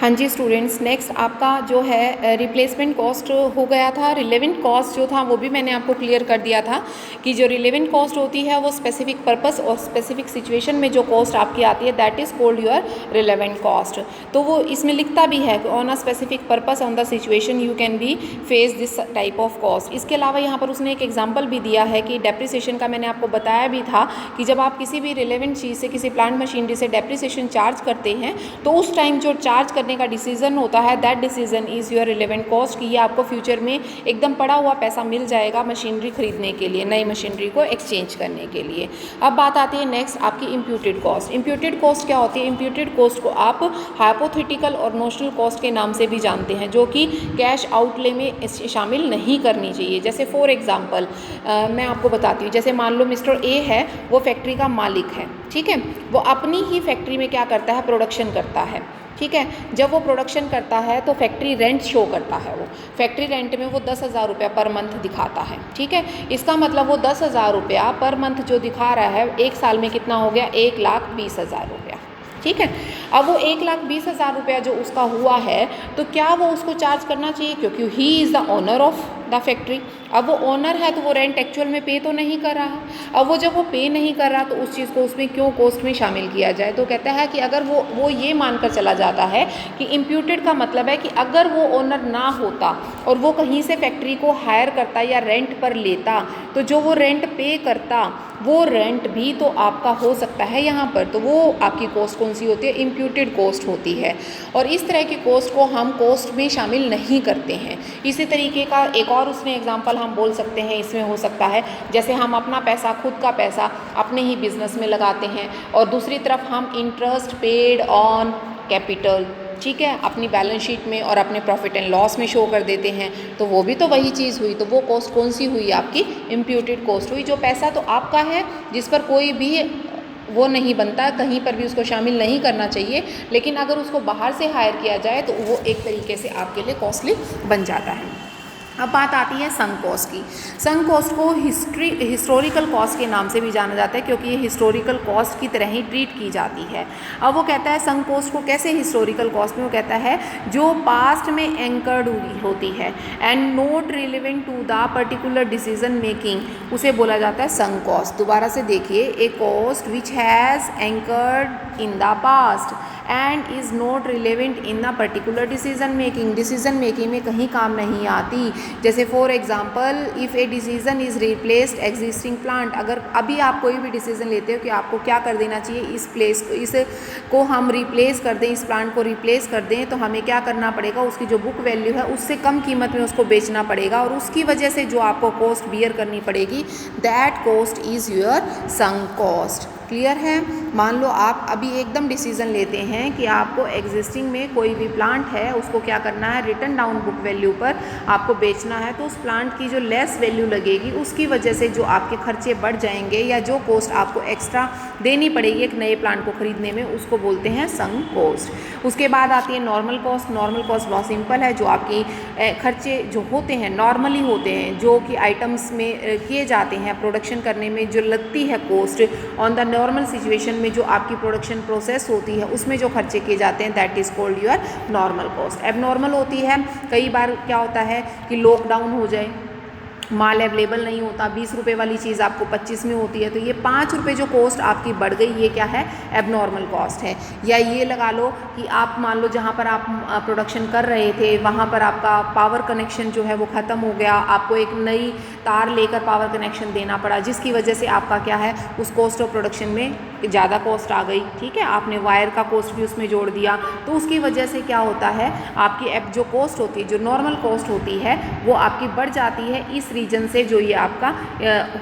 हाँ जी students, next आपका जो है रिप्लेसमेंट कॉस्ट हो गया था। रिलेवेंट कॉस्ट जो था वो भी मैंने आपको क्लियर कर दिया था कि जो रिलेवेंट कॉस्ट होती है वो स्पेसिफिक पर्पस और स्पेसिफिक सिचुएशन में जो कॉस्ट आपकी आती है that is called your relevant cost. तो वो इसमें लिखता भी है on a specific purpose on the situation you can be face this type of cost. इसके अलावा यहाँ पर उसने एक एग्जाम्पल भी दिया है कि डेप्रिसिएशन का मैंने आपको बताया भी था कि जब आप किसी भी रिलेवेंट चीज़ से, किसी प्लांट मशीनरी से डेप्रिसिएशन चार्ज करते हैं तो उस टाइम जो चार्ज करने का डिसीजन होता है that decision is your relevant cost, कि ये आपको फ्यूचर में एकदम पड़ा हुआ पैसा मिल जाएगा मशीनरी खरीदने के लिए, नई मशीनरी को एक्सचेंज करने के लिए। अब बात आती है नेक्स्ट आपकी इम्प्यूटेड कॉस्ट। इम्प्यूटेड कॉस्ट क्या होती है? इम्प्यूटेड कॉस्ट को आप हाइपोथेटिकल और नोशनल कॉस्ट के नाम से भी जानते हैं, जो कि कैश आउटले में शामिल नहीं करनी चाहिए। जैसे फॉर एग्जाम्पल मैं आपको बताती हूँ, जैसे मान लो मिस्टर ए है, वो फैक्ट्री का मालिक है, ठीक है। वो अपनी ही फैक्ट्री में क्या करता है? प्रोडक्शन करता है, ठीक है। जब वो प्रोडक्शन करता है तो फैक्ट्री रेंट शो करता है, वो फैक्ट्री रेंट में वो 10,000 रुपया पर मंथ दिखाता है, ठीक है। इसका मतलब वो 10,000 रुपया पर मंथ जो दिखा रहा है, एक साल में कितना हो गया? 1,20,000 रुपया, ठीक है। अब वो 1,20,000 रुपया जो उसका हुआ है तो क्या वो उसको चार्ज करना चाहिए? क्योंकि he is the owner of the factory. अब वो ओनर है तो वो रेंट एक्चुअल में पे तो नहीं कर रहा। अब वो जब वो पे नहीं कर रहा तो उस चीज़ को उसमें क्यों कॉस्ट में शामिल किया जाए? तो कहता है कि अगर वो ये मानकर चला जाता है कि इम्प्यूटेड का मतलब है कि अगर वो ओनर ना होता और वो कहीं से फैक्ट्री को हायर करता या रेंट पर लेता तो जो वो रेंट पे करता वो रेंट भी तो आपका हो सकता है यहाँ पर, तो वो आपकी कॉस्ट कौन सी होती है? इम्प्यूटेड कॉस्ट होती है। और इस तरह की कॉस्ट को हम कॉस्ट में शामिल नहीं करते हैं। इसी तरीके का एक और उसने एग्जांपल हम बोल सकते हैं, इसमें हो सकता है जैसे हम अपना पैसा, खुद का पैसा अपने ही बिजनेस में लगाते हैं और दूसरी तरफ हम इंटरेस्ट पेड ऑन कैपिटल, ठीक है, अपनी बैलेंस शीट में और अपने प्रॉफिट एंड लॉस में शो कर देते हैं, तो वो भी तो वही चीज़ हुई। तो वो कॉस्ट कौन सी हुई? आपकी इम्प्यूटेड कॉस्ट हुई। जो पैसा तो आपका है, जिस पर कोई भी वो नहीं बनता, कहीं पर भी उसको शामिल नहीं करना चाहिए, लेकिन अगर उसको बाहर से हायर किया जाए तो वो एक तरीके से आपके लिए कॉस्टली बन जाता है। अब बात आती है संक कॉस्ट की। संक कॉस्ट को हिस्टोरिकल कॉस्ट के नाम से भी जाना जाता है, क्योंकि ये हिस्टोरिकल कॉस्ट की तरह ही ट्रीट की जाती है। अब वो कहता है संक कॉस्ट को कैसे हिस्टोरिकल कॉस्ट में, वो कहता है जो पास्ट में एंकर्ड होती है and not relevant to the particular decision making, उसे बोला जाता है संक कॉस्ट। दोबारा से देखिए, a cost which has anchored in the past and is not relevant in the particular decision making, decision making में कहीं काम नहीं आती। जैसे for example if a decision is replaced existing plant, अगर अभी आप कोई भी डिसीजन लेते हो कि आपको क्या कर देना चाहिए, इस प्लेस को, इसको हम रिप्लेस कर दें, इस प्लांट को रिप्लेस कर दें, तो हमें क्या करना पड़ेगा? उसकी जो बुक वैल्यू है उससे कम कीमत में उसको बेचना पड़ेगा और उसकी वजह से जो आपको कॉस्ट बियर करनी पड़ेगी that cost is your sunk cost. Clear है? मान लो आप अभी एकदम डिसीजन लेते हैं कि आपको एग्जिस्टिंग में कोई भी प्लांट है उसको क्या करना है? रिटर्न डाउन बुक वैल्यू पर आपको बेचना है, तो उस प्लांट की जो लेस वैल्यू लगेगी उसकी वजह से जो आपके खर्चे बढ़ जाएंगे या जो कॉस्ट आपको एक्स्ट्रा देनी पड़ेगी एक नए प्लांट को खरीदने में, उसको बोलते हैं संक कॉस्ट। उसके बाद आती है नॉर्मल कॉस्ट। नॉर्मल कॉस्ट बहुत सिंपल है, जो आपकी खर्चे जो होते हैं नॉर्मली होते हैं, जो कि आइटम्स में किए जाते हैं प्रोडक्शन करने में जो लगती है cost on the normal situation में, जो आपकी प्रोडक्शन प्रोसेस होती है उसमें जो खर्चे किए जाते हैं that is called your normal cost. Abnormal होती है, कई बार क्या होता है कि लॉकडाउन हो जाए, माल अवेलेबल नहीं होता, 20 रुपये वाली चीज़ आपको 25 में होती है, तो ये 5 रुपये जो कॉस्ट आपकी बढ़ गई, ये क्या है? एबनॉर्मल कॉस्ट है। या ये लगा लो कि आप मान लो जहाँ पर आप प्रोडक्शन कर रहे थे वहाँ पर आपका पावर कनेक्शन जो है वो ख़त्म हो गया, आपको एक नई तार लेकर पावर कनेक्शन देना पड़ा, जिसकी वजह से आपका क्या है? उस कॉस्ट ऑफ प्रोडक्शन में ज़्यादा कॉस्ट आ गई, ठीक है। आपने वायर का कॉस्ट भी उसमें जोड़ दिया, तो उसकी वजह से क्या होता है? आपकी अब जो कॉस्ट होती है, जो नॉर्मल कॉस्ट होती है, वो आपकी बढ़ जाती है इस रीजन से, जो ये आपका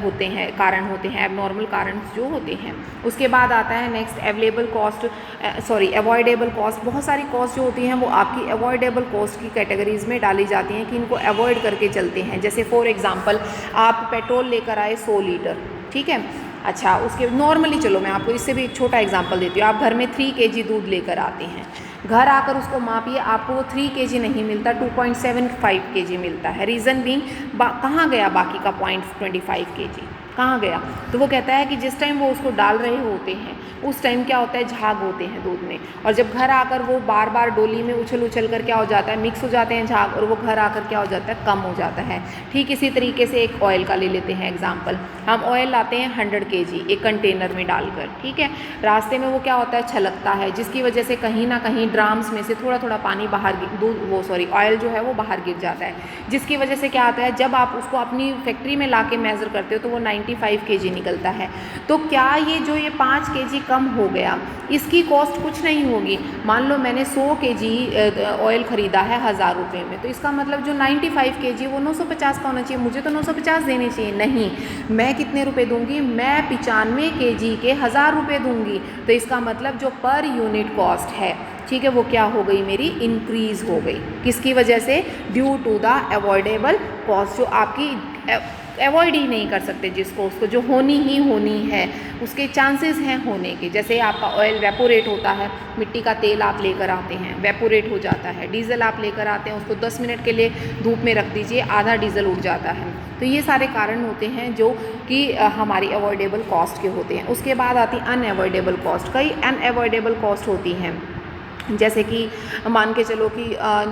होते हैं कारण होते हैं, एबनॉर्मल कारण जो होते हैं। उसके बाद आता है next available cost, avoidable cost. बहुत सारी कॉस्ट जो होती हैं वो आपकी अवॉइडेबल कॉस्ट की कैटेगरीज में डाली जाती हैं कि इनको अवॉइड करके चलते हैं। जैसे फॉर एग्जांपल आप पेट्रोल लेकर आए 100 लीटर, ठीक है। अच्छा, उसके नॉर्मली चलो मैं आपको इससे भी एक छोटा एग्जांपल देती हूँ। आप घर में 3 kg दूध लेकर आते हैं, घर आकर उसको मापिए, आपको वो 3 kg नहीं मिलता, 2.75 kg मिलता है। रीज़न बीइंग कहाँ गया बाकी का 0.25 kg? कहाँ गया? तो वो कहता है कि जिस टाइम वो उसको डाल रहे होते हैं उस टाइम क्या होता है, झाग होते हैं दूध में, और जब घर आकर वो बार बार डोली में उछल उछल कर क्या हो जाता है, मिक्स हो जाते हैं झाग, और वो घर आकर क्या हो जाता है, कम हो जाता है। ठीक इसी तरीके से एक ऑयल का ले लेते हैं एग्जाम्पल। हम ऑयल लाते हैं 100 kg एक कंटेनर में डालकर, ठीक है। रास्ते में वो क्या होता है, छलकता है, जिसकी वजह से कहीं ना कहीं ड्राम्स में से थोड़ा थोड़ा पानी बाहर ऑयल जो है वो बाहर गिर जाता है, जिसकी वजह से क्या आता है, जब आप उसको अपनी फैक्ट्री में ला के मेज़र करते हो तो वो 95 kg निकलता है। तो क्या ये जो ये 5 kg कम हो गया, इसकी कॉस्ट कुछ नहीं होगी। मान लो मैंने 100 kg ऑयल ख़रीदा है 1000 रुपये में, तो इसका मतलब जो 95 kg वो 950 का होना चाहिए, मुझे तो 950 देने चाहिए। नहीं, मैं कितने रुपए दूंगी, मैं 95 kg के 1000 रुपये दूंगी। तो इसका मतलब जो पर यूनिट कॉस्ट है, ठीक है, वो क्या हो गई, मेरी इंक्रीज़ हो गई। किसकी वजह से? Due to the avoidable cost, जो आपकी अवॉइड ही नहीं कर सकते जिसको, उसको जो होनी ही होनी है, उसके चांसेस हैं होने के। जैसे आपका ऑयल वेपोरेट होता है, मिट्टी का तेल आप लेकर आते हैं, वेपोरेट हो जाता है। डीजल आप लेकर आते हैं, उसको 10 मिनट के लिए धूप में रख दीजिए, आधा डीजल उड़ जाता है। तो ये सारे कारण होते हैं जो कि हमारी अवॉइडेबल कॉस्ट के होते हैं। उसके बाद आती अनअवॉइडेबल कॉस्ट। कई अनअवॉइडेबल कॉस्ट होती हैं, जैसे कि मान के चलो कि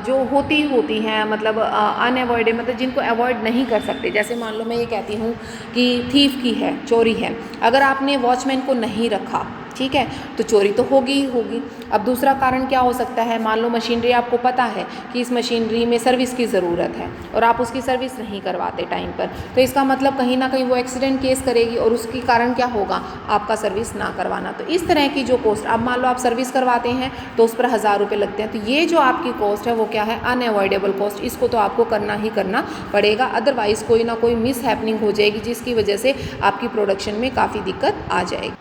जो होती हैं, मतलब अनअवॉइडेबल, मतलब जिनको अवॉइड नहीं कर सकते। जैसे मान लो मैं ये कहती हूँ कि थीफ की है, चोरी है, अगर आपने वॉचमैन को नहीं रखा, ठीक है, तो चोरी तो होगी ही होगी। अब दूसरा कारण क्या हो सकता है, मान लो मशीनरी, आपको पता है कि इस मशीनरी में सर्विस की ज़रूरत है और आप उसकी सर्विस नहीं करवाते टाइम पर, तो इसका मतलब कहीं ना कहीं वो एक्सीडेंट केस करेगी और उसकी कारण क्या होगा, आपका सर्विस ना करवाना। तो इस तरह की जो कॉस्ट, अब मान लो आप सर्विस करवाते हैं तो उस पर 1000 रुपये लगते हैं, तो ये जो आपकी कॉस्ट है वो क्या है, अनअवॉइडेबल कॉस्ट। इसको तो आपको करना ही करना पड़ेगा, अदरवाइज़ कोई ना कोई मिस हैपनिंग हो जाएगी जिसकी वजह से आपकी प्रोडक्शन में काफ़ी दिक्कत आ जाएगी।